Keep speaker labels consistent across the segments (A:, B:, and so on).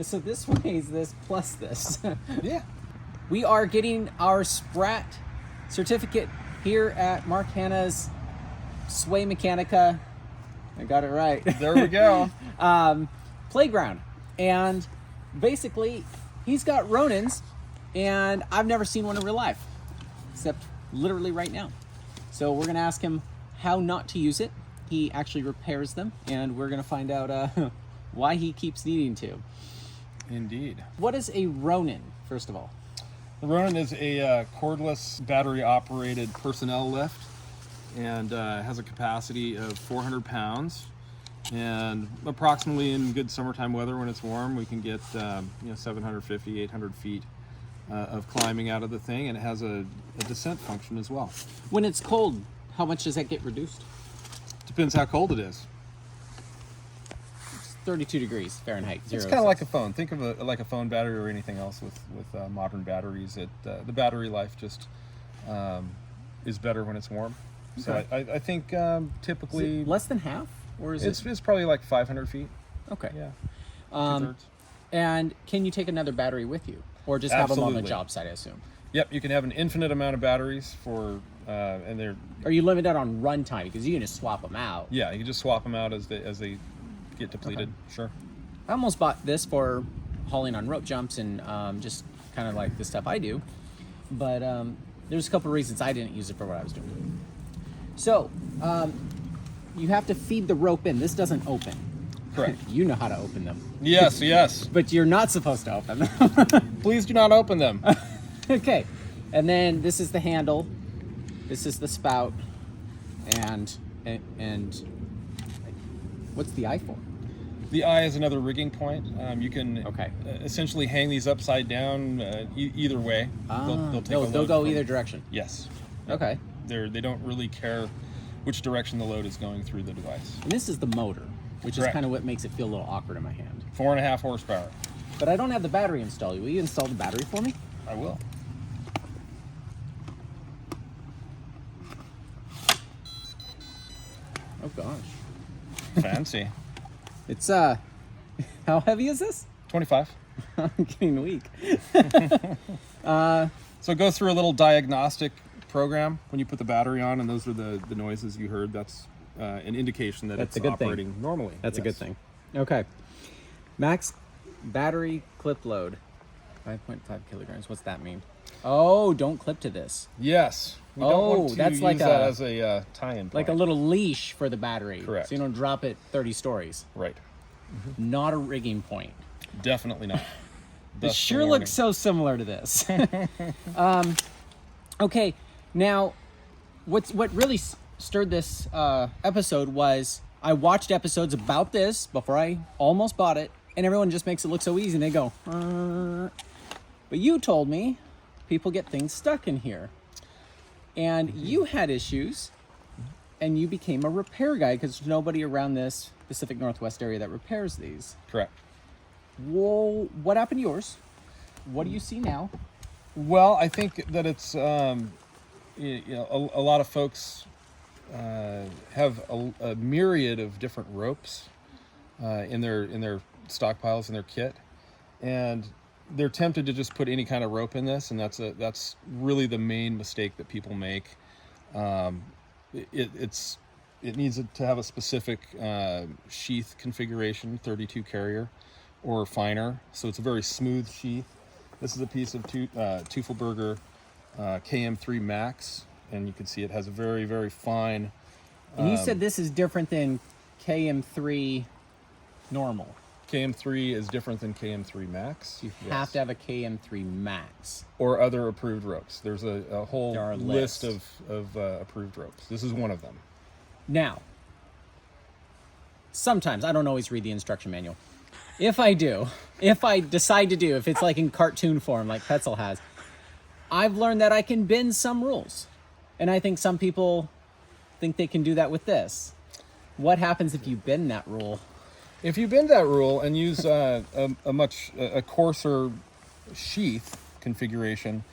A: So this weighs this plus this.
B: Yeah.
A: We are getting our Sprat certificate here at Mark Hanna's Sway Mechanica. I got it right.
B: There we go.
A: Playground. And basically, he's got Ronins, and I've never seen one in real life, except literally right now. So we're going to ask him how not to use it. He actually repairs them, and we're going to find out why he keeps needing to.
B: Indeed.
A: What is a Ronin, first of all?
B: The Ronin is a cordless, battery-operated personnel lift, and has a capacity of 400 pounds. And approximately in good summertime weather, when it's warm, we can get 750, 800 feet of climbing out of the thing, and it has a descent function as well.
A: When it's cold, how much does that get reduced?
B: Depends how cold it is.
A: It's 32 degrees Fahrenheit.
B: It's kind of like a phone. Think of it like a phone battery or anything else with modern batteries. The battery life just is better when it's warm. So
A: Okay.
B: I think typically
A: less than half, or is
B: it's probably like 500 feet.
A: Okay.
B: Yeah.
A: Um, and can you take another battery with you, or just have them on the
B: Absolutely.
A: job site? I assume.
B: Yep, you can have an infinite amount of batteries for, and they're
A: Are you limited on runtime because you can just swap them out?
B: yeah, you can just swap them out as they get depleted.
A: Okay.
B: Sure.
A: I almost bought this for hauling on rope jumps and just kind of like the stuff I do, but there's a couple of reasons I didn't use it for what I was doing. So you have to feed the rope in. This doesn't open.
B: Correct.
A: You know how to open them,
B: Yes, yes.
A: but you're not supposed to open them.
B: Please do not open them.
A: Okay, and then this is the handle. This is the spout, and what's the eye for?
B: The eye is another rigging point. You can
A: Okay.
B: essentially hang these upside down either way.
A: They'll go either direction.
B: Yes.
A: Okay,
B: They don't really care which direction the load is going through the device.
A: and this is the motor, which is
B: Correct.
A: kind of what makes it feel a little awkward in my hand.
B: 4.5 horsepower.
A: But I don't have the battery installed. Will you install the battery for me?
B: I will.
A: Oh gosh,
B: Fancy.
A: it's how heavy is this?
B: 25.
A: I'm getting weak.
B: So it goes through a little diagnostic program when you put the battery on, and those are the noises you heard. That's an indication that
A: That's
B: it's
A: a good thing.
B: operating normally.
A: That's a good
B: Yes.
A: thing. Okay, max battery clip load, 5.5 kilograms. What's that mean? Oh, don't clip to this.
B: Yes. We
A: Oh,
B: don't want to
A: that's
B: use
A: like
B: that
A: a-
B: as a tie-in point.
A: Like a little leash for the battery.
B: Correct.
A: So you don't drop it 30 stories.
B: Right.
A: Not a rigging point.
B: Definitely not.
A: It
B: Thus the
A: sure
B: warning.
A: looks so similar to this. Okay, now what really stirred this episode was I watched episodes about this before I almost bought it, and everyone just makes it look so easy, and they go, But you told me people get things stuck in here. And you had issues, and you became a repair guy because there's nobody around this Pacific Northwest area that repairs these.
B: Correct.
A: Whoa, what happened to yours? What do you see now?
B: Well, I think that it's a lot of folks have a myriad of different ropes in their stockpiles in their kit, and they're tempted to just put any kind of rope in this, and that's really the main mistake that people make. It needs to have a specific sheath configuration, 32 carrier or finer, so it's a very smooth sheath. This is a piece of Teufelberger KM3 Max, and you can see it has a very, very fine.
A: And you said this is different than KM3 normal.
B: KM3 is different than KM3 Max.
A: You
B: Yes.
A: have to have a KM3 Max.
B: Or other approved ropes. There's a whole
A: There are a
B: list
A: list.
B: of approved ropes. This is one of them.
A: Now, sometimes I don't always read the instruction manual. If I do, if I decide to do, if it's like in cartoon form like Petzl has, I've learned that I can bend some rules. And I think some people think they can do that with this. What happens if you bend that rule?
B: If you bend that rule and use a much coarser sheath configuration,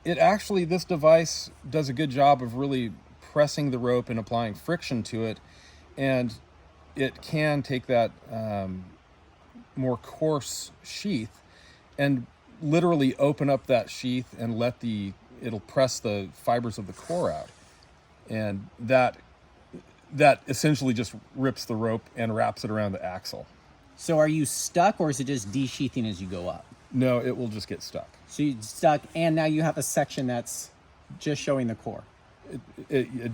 B: this device does a good job of really pressing the rope and applying friction to it, and it can take that more coarse sheath and literally open up that sheath and it'll press the fibers of the core out. And that essentially just rips the rope and wraps it around the axle.
A: So are you stuck, or is it just desheathing as you go up?
B: No, it will just get stuck.
A: So you're stuck, and now you have a section that's just showing the core
B: It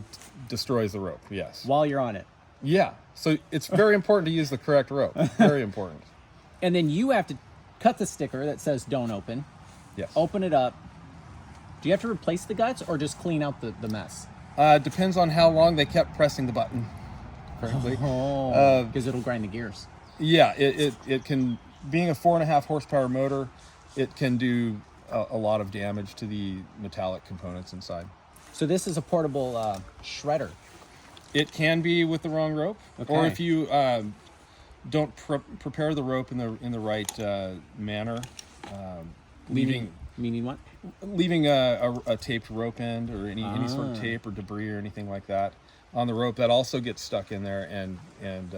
B: destroys the rope, yes.
A: while you're on it.
B: Yeah, so it's very important to use the correct rope. Very important.
A: And then you have to cut the sticker that says don't open,
B: Yes.
A: open it up. Do you have to replace the guts or just clean out the mess?
B: Depends on how long they kept pressing the button, frankly.
A: Oh, because it'll grind the gears.
B: Yeah, it can, being a 4.5 horsepower motor, it can do a lot of damage to the metallic components inside.
A: So this is a portable shredder.
B: It can be with the wrong rope, or
A: Okay.
B: if you don't prepare the rope in the right manner, leaving
A: Meaning what?
B: a taped rope end or any sort of tape or debris or anything like that on the rope, that also gets stuck in there and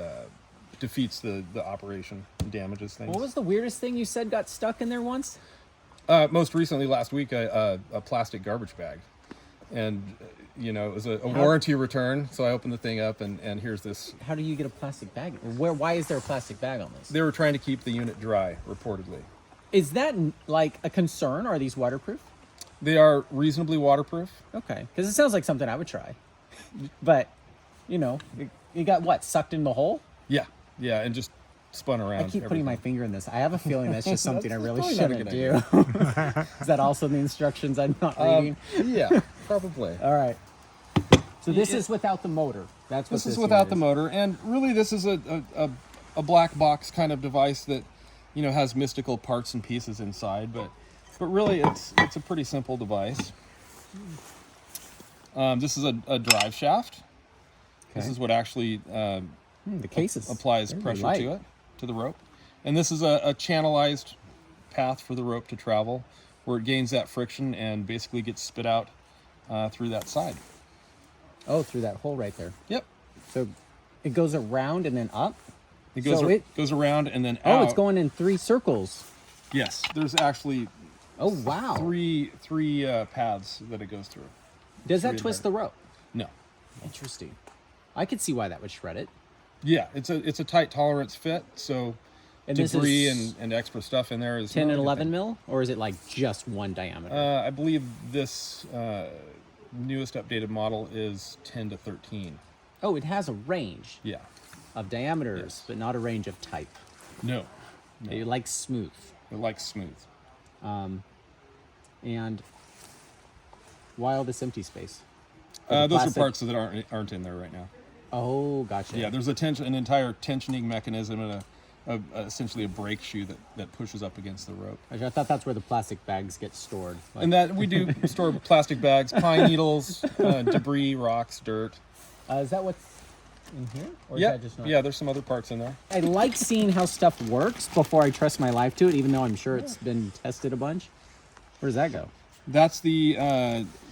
B: defeats the operation and damages things.
A: What was the weirdest thing you said got stuck in there once?
B: Most recently, last week, a plastic garbage bag. And, it was a warranty return, so I opened the thing up, and here's this.
A: How do you get a plastic bag? Why is there a plastic bag on this?
B: They were trying to keep the unit dry, reportedly.
A: Is that like a concern? Are these waterproof?
B: They are reasonably waterproof.
A: Okay, because it sounds like something I would try. But, you got what, sucked in the hole?
B: Yeah, and just spun around.
A: I keep putting my finger in this. I have a feeling that's just something I really
B: probably not a
A: shouldn't
B: good
A: do. Is that also the instructions I'm not reading?
B: Yeah, probably.
A: All right. So this is without the motor. That's what
B: This is without
A: unit
B: the
A: is.
B: motor, and really this is a black box kind of device that has mystical parts and pieces inside, but really it's a pretty simple device. This is a drive shaft. This
A: Okay.
B: is what actually
A: The cases
B: applies pressure to it, to the rope, and this is a channelized path for the rope to travel, where it gains that friction and basically gets spit out through that side.
A: Oh, through that hole right there.
B: Yep.
A: So it goes around and then up.
B: It goes
A: So
B: goes around and then out.
A: Oh, it's going in 3 circles.
B: Yes, there's actually
A: Oh, wow.
B: three paths that it goes through.
A: Does that
B: three
A: twist the rope?
B: No.
A: Interesting. I could see why that would shred it.
B: Yeah, it's a tight tolerance fit, so
A: And this
B: debris
A: is
B: and extra stuff in there is
A: 10
B: not a
A: and
B: good
A: 11
B: thing.
A: mil, or is it like just one diameter?
B: I believe this newest updated model is 10 to 13.
A: Oh, it has a range
B: Yeah.
A: of diameters,
B: Yes.
A: but not a range of type.
B: No.
A: It likes smooth.
B: It likes smooth.
A: And why all this empty space?
B: Those
A: plastic-
B: are parts that aren't in there right now.
A: Oh, gotcha.
B: Yeah, there's an entire tensioning mechanism and essentially a brake shoe that pushes up against the rope.
A: I thought that's where the plastic bags get stored. Like,
B: And that we do store plastic bags, pine needles, debris, rocks, dirt.
A: is that what's in here? Or is
B: Yeah,
A: that just not?
B: yeah. There's some other parts in there.
A: I like seeing how stuff works before I trust my life to it, even though I'm sure it's been tested a bunch. Where does that go?
B: That's the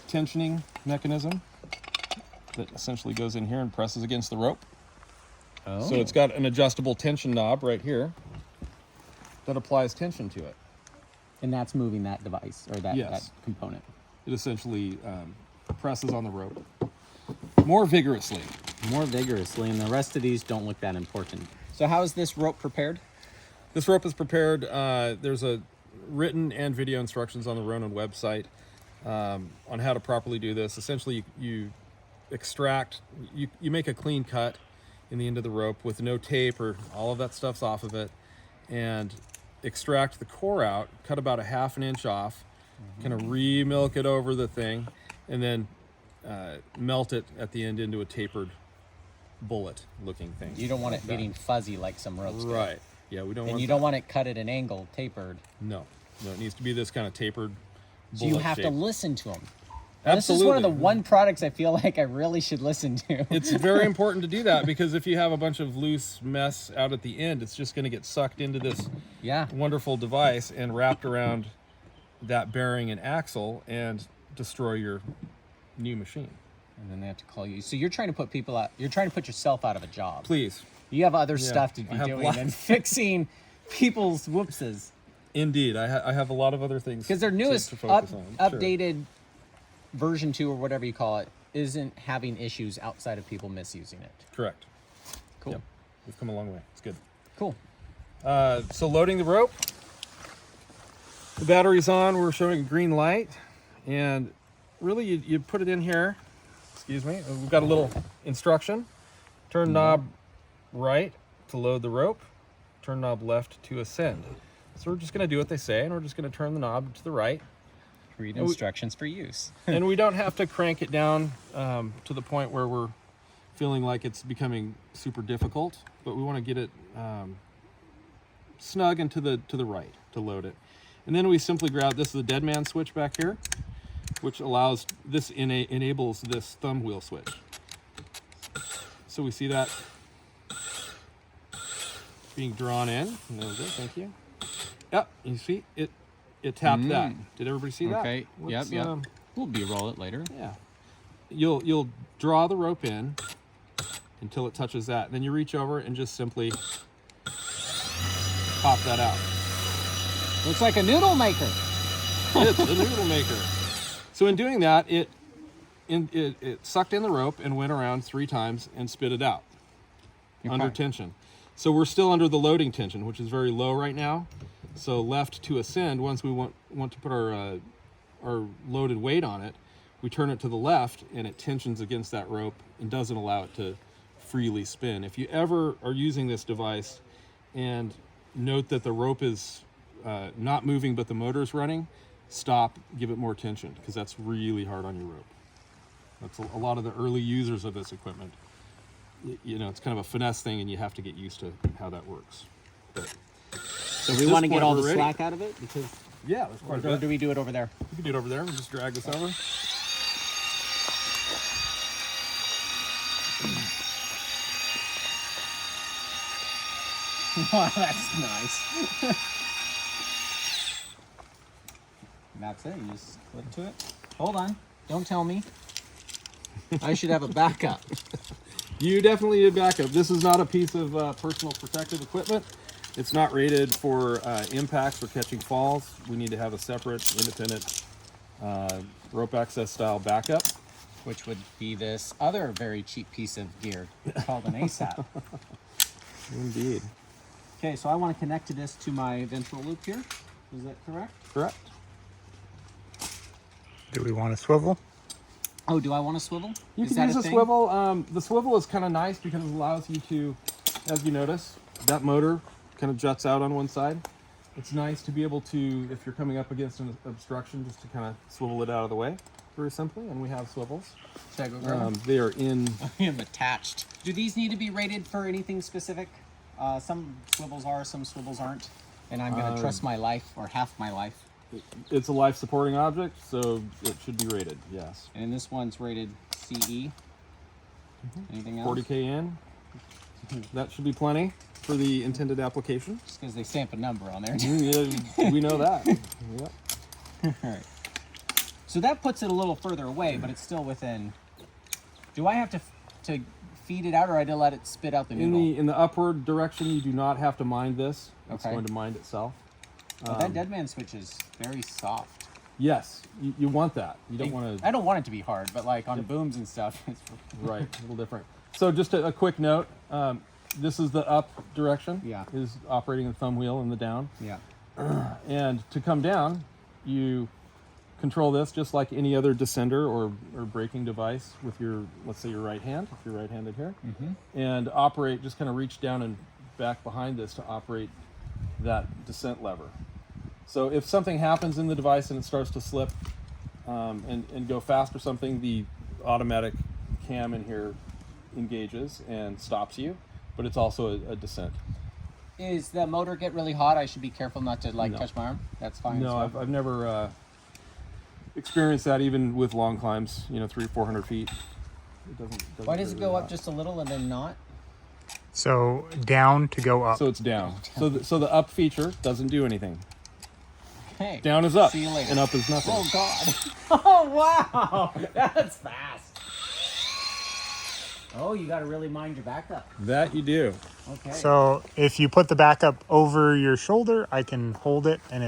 B: tensioning mechanism that essentially goes in here and presses against the rope.
A: Oh.
B: So it's got an adjustable tension knob right here that applies tension to it.
A: And that's moving that device, or that
B: Yes.
A: component.
B: It essentially presses on the rope more vigorously.
A: More vigorously, and the rest of these don't look that important. So how is this rope prepared?
B: This rope is prepared. There's a written and video instructions on the Ronin website on how to properly do this. Essentially, you extract, you make a clean cut in the end of the rope with no tape or all of that stuff's off of it, and extract the core out, cut about a ½ inch off, kind of re-milk it over the thing, and then melt it at the end into a tapered bullet looking thing.
A: You don't want it getting fuzzy like some ropes do.
B: Right. Yeah, we don't
A: And
B: want
A: you
B: that.
A: don't want it cut at an angle, tapered.
B: No, it needs to be this kind of tapered.
A: So you
B: bullet
A: have to
B: shape.
A: listen to them.
B: Absolutely.
A: This is one of the one products I feel like I really should listen to.
B: It's very important to do that, because if you have a bunch of loose mess out at the end, it's just going to get sucked into this
A: Yeah.
B: wonderful device and wrapped around that bearing and axle and destroy your new machine.
A: And then they have to call you. So you're trying to put people out. You're trying to put yourself out of a job.
B: Please.
A: You have other
B: Yeah,
A: stuff to
B: I
A: be
B: have
A: doing
B: lots.
A: than fixing people's whoopses.
B: Indeed, I have a lot of other things
A: Because their newest
B: to focus on. Sure.
A: updated version 2 or whatever you call it isn't having issues outside of people misusing it.
B: Correct.
A: Cool.
B: Yep. We've come a long way. It's good.
A: Cool.
B: So loading the rope. The battery's on. We're showing a green light. And really, you put it in here. Excuse me. We've got a little instruction. Turn knob right to load the rope. Turn knob left to ascend. So we're just going to do what they say, and we're just going to turn the knob to the right.
A: Read instructions for use.
B: And we don't have to crank it down to the point where we're feeling like it's becoming super difficult, but we want to get it snug and to the right to load it. And then we simply grab, this is the dead man switch back here, which allows, this enables this thumb wheel switch. So we see that being drawn in. There we go, thank you. Yep, you see, it tapped that. Did everybody see that?
A: Okay, yep. We'll B-roll it later.
B: Yeah. You'll draw the rope in until it touches that. Then you reach over and just simply pop that out.
A: Looks like a noodle maker.
B: It's a noodle maker. So in doing that, it sucked in the rope and went around 3 times and spit it out under tension. So we're still under the loading tension, which is very low right now. So left to ascend, once we want to put our loaded weight on it, we turn it to the left and it tensions against that rope and doesn't allow it to freely spin. If you ever are using this device and note that the rope is not moving but the motor is running, stop, give it more tension, because that's really hard on your rope. That's a lot of the early users of this equipment. You know, it's kind of a finesse thing and you have to get used to how that works. But
A: so we want to get all the slack out of it? Because
B: yeah, that's quite a
A: or
B: bit.
A: do we do it over there?
B: You can do it over there and just drag this over.
A: Wow, that's nice. And that's it. You just click to it. Hold on. Don't tell me. I should have a backup.
B: You definitely need a backup. This is not a piece of personal protective equipment. It's not rated for impacts or catching falls. We need to have a separate, independent rope access style backup.
A: Which would be this other very cheap piece of gear called an ASAP.
B: Indeed.
A: Okay, so I want to connect to this to my ventral loop here. Is that correct?
B: Correct.
C: Do we want a swivel?
A: Oh, do I want a swivel?
B: You
A: Is
B: can use
A: that
B: a
A: thing?
B: swivel. The swivel is kind of nice because it allows you to, as you notice, that motor kind of juts out on one side. It's nice to be able to, if you're coming up against an obstruction, just to kind of swivel it out of the way very simply, and we have swivels.
A: Should I go grab them?
B: They are in...
A: I am attached. Do these need to be rated for anything specific? Some swivels are, some swivels aren't. And I'm going to trust my life, or half my life.
B: It's a life supporting object, so it should be rated, yes.
A: And this one's rated CE. Anything else?
B: 40K in. That should be plenty for the intended application.
A: Just because they stamp a number on there.
B: Yeah, we know that. Yep.
A: All right. So that puts it a little further away, but it's still within. Do I have to feed it out, or I to let it spit out the noodle?
B: In the upward direction, you do not have to mind this. It's
A: Okay.
B: going to mind itself.
A: But that dead man switch is very soft.
B: Yes, you want that. You don't want to.
A: I don't want it to be hard, but like on booms and stuff, it's
B: Right, a little different. So just a quick note. This is the up direction.
A: Yeah.
B: Is operating the thumb wheel, and the down.
A: yeah.
B: And to come down, you control this just like any other descender or braking device with your, let's say, your right hand, if you're right-handed here, and operate, just kind of reach down and back behind this to operate that descent lever. So if something happens in the device and it starts to slip and go fast or something, the automatic cam in here engages and stops you, but it's also a descent.
A: Is the motor get really hot? I should be careful not to
B: No.
A: touch my arm. That's fine.
B: No,
A: as well.
B: I've never experienced that even with long climbs, 300 or 400 feet. It doesn't
A: Why does it
B: really
A: go up
B: hot.
A: just a little and then not?
C: So down to go up.
B: So it's down. So the up feature doesn't do anything.
A: Hey.
B: Down is up,
A: See you later.
B: and up is nothing.
A: Oh God! Oh wow! That's fast. Oh, you got to really mind your backup.
B: That you do.
A: Okay.
C: So if you put the backup over your shoulder, I can hold it and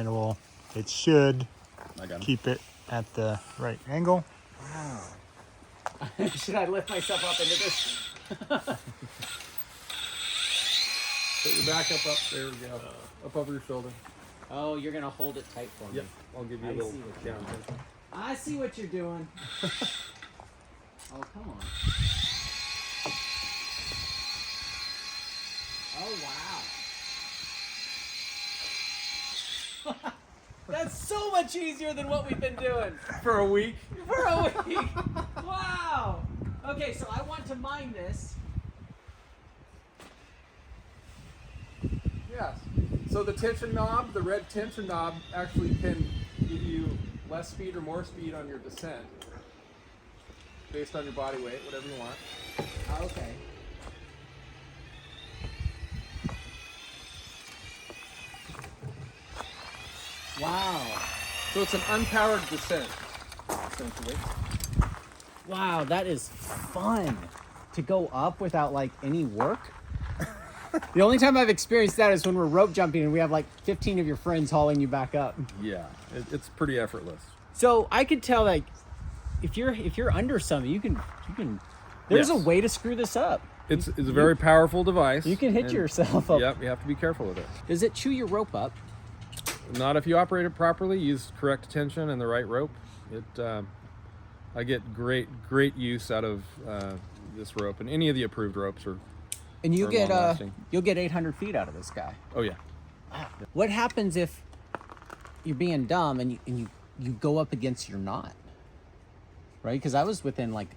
C: it should
B: I got him.
C: keep it at the right angle.
A: Wow. Should I lift myself up into this?
B: Put your backup up. There we go. Up over your shoulder.
A: Oh, you're going to hold it tight for me.
B: Yep. I'll give you a
A: I
B: little
A: see what
B: down.
A: you're doing. I see what you're doing. Oh, come on. Oh, wow. That's so much easier than what we've been doing.
B: For a week.
A: For a week. Wow. Okay, so I want to mine this.
B: Yes. So the tension knob, the red tension knob, actually can give you less speed or more speed on your descent, based on your body weight, whatever you want.
A: Okay. Wow.
B: So it's an unpowered descent, essentially.
A: Wow, that is fun to go up without like any work. The only time I've experienced that is when we're rope jumping and we have like 15 of your friends hauling you back up.
B: Yeah, it's pretty effortless.
A: So I could tell like if you're under something, you can there's
B: Yes.
A: a way to screw this up.
B: It's a very powerful device.
A: You can hit
B: and-
A: yourself up.
B: Yep, you have to be careful with it.
A: Does it chew your rope up?
B: Not if you operate it properly, use correct tension and the right rope. I get great use out of this rope, and any of the approved ropes are.
A: And you
B: Or
A: get
B: long-lasting.
A: you'll get 800 feet out of this guy.
B: Oh yeah.
A: What happens if you're being dumb and you go up against your knot? Right? Because I was within like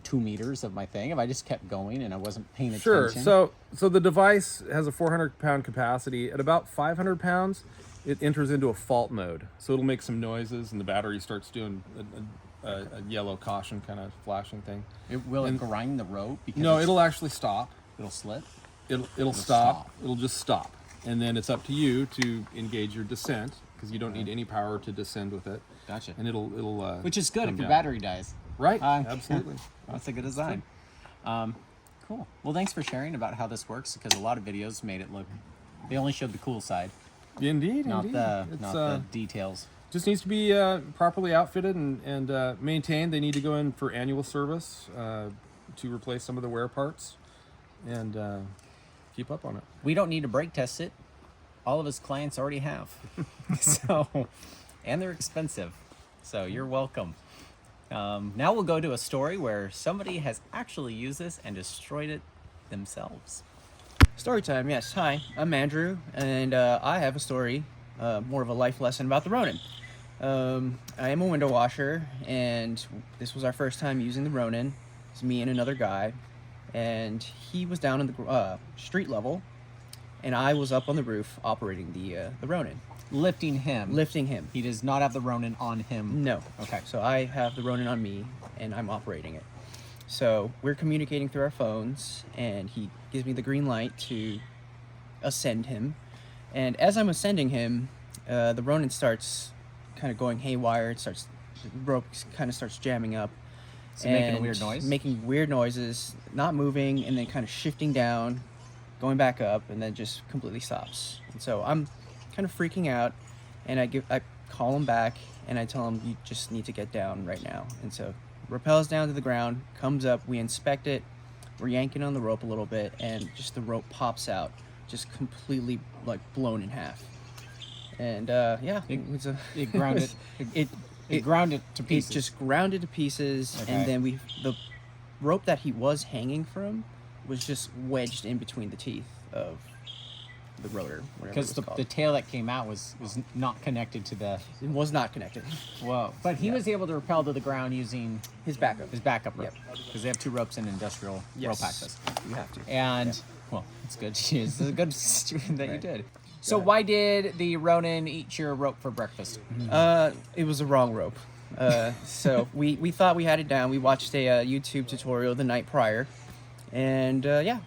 A: 2 meters of my thing. If I just kept going and I wasn't paying attention.
B: Sure. So the device has a 400-pound capacity. At about 500 pounds, it enters into a fault mode. So it'll make some noises, and the battery starts doing a yellow caution kind of flashing thing.
A: Will it grind the rope? Because
B: No, it'll actually stop.
A: it'll slip.
B: It'll stop. It'll just stop, and then it's up to you to engage your descent because you don't need any power to descend with it.
A: Gotcha.
B: And it'll
A: Which is good
B: come
A: if your
B: down.
A: battery dies.
B: Right.
A: Uh,
B: Absolutely.
A: That's a good design. Cool. Well, thanks for sharing about how this works because a lot of videos made it look. They only showed the cool side,
B: Indeed.
A: not
B: indeed.
A: the
B: It's,
A: not the details.
B: just needs to be properly outfitted and maintained. They need to go in for annual service to replace some of the wear parts and keep up on it.
A: We don't need to brake test it. All of his clients already have. So, and they're expensive. So you're welcome. Now we'll go to a story where somebody has actually used this and destroyed it themselves. Story time, yes. Hi, I'm Andrew, and I have a story, more of a life lesson about the Ronin. I am a window washer, and this was our first time using the Ronin. It's me and another guy, and he was down in the street level, and I was up on the roof operating the Ronin.
C: Lifting him.
A: Lifting him.
C: He does not have the Ronin on him.
A: No.
C: Okay.
A: So I have the Ronin on me, and I'm operating it. So we're communicating through our phones, and he gives me the green light to ascend him. And as I'm ascending him, the Ronin starts kind of going haywire. The rope kind of starts jamming up.
C: Is it making a
A: and
C: weird noise?
A: Making weird noises, not moving, and then kind of shifting down, going back up, and then just completely stops. And so I'm kind of freaking out, and I call him back, and I tell him, you just need to get down right now. And so rappels down to the ground, comes up, we inspect it, we're yanking on the rope a little bit, and just the rope pops out, just completely like blown in half. And
C: It grounded. It grounded to pieces.
A: It just grounded to pieces,
C: Okay.
A: and then the rope that he was hanging from was just wedged in between the teeth of the rotor, whatever it
C: because
A: was called.
C: the tail that came out was not connected to the.
A: It was not connected.
C: Whoa! But he was able to rappel to the ground using
A: His backup.
C: his backup rope
A: Yep.
C: because they have 2 ropes in industrial rope access.
A: You have to.
C: And well, it's good. It's a good student that you
A: Right.
C: did. So why did the Ronin eat your rope for breakfast?
A: It was the wrong rope. So we thought we had it down. We watched a YouTube tutorial the night prior, and it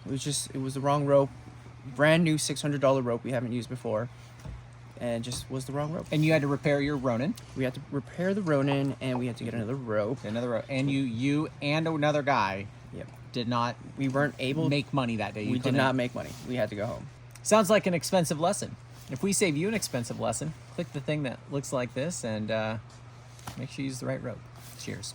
A: was the wrong rope. Brand new $600 rope we haven't used before, and just was the wrong rope.
C: And you had to repair your Ronin.
A: We had to repair the Ronin, and we had to get another rope.
C: Another rope. And you and another guy
A: Yep. did not.
D: We weren't able.
A: Make money that day. You
D: We did
A: couldn't.
D: not make money. We had to go home.
A: Sounds like an expensive lesson. If we save you an expensive lesson, click the thing that looks like this and make sure you use the right rope. Cheers.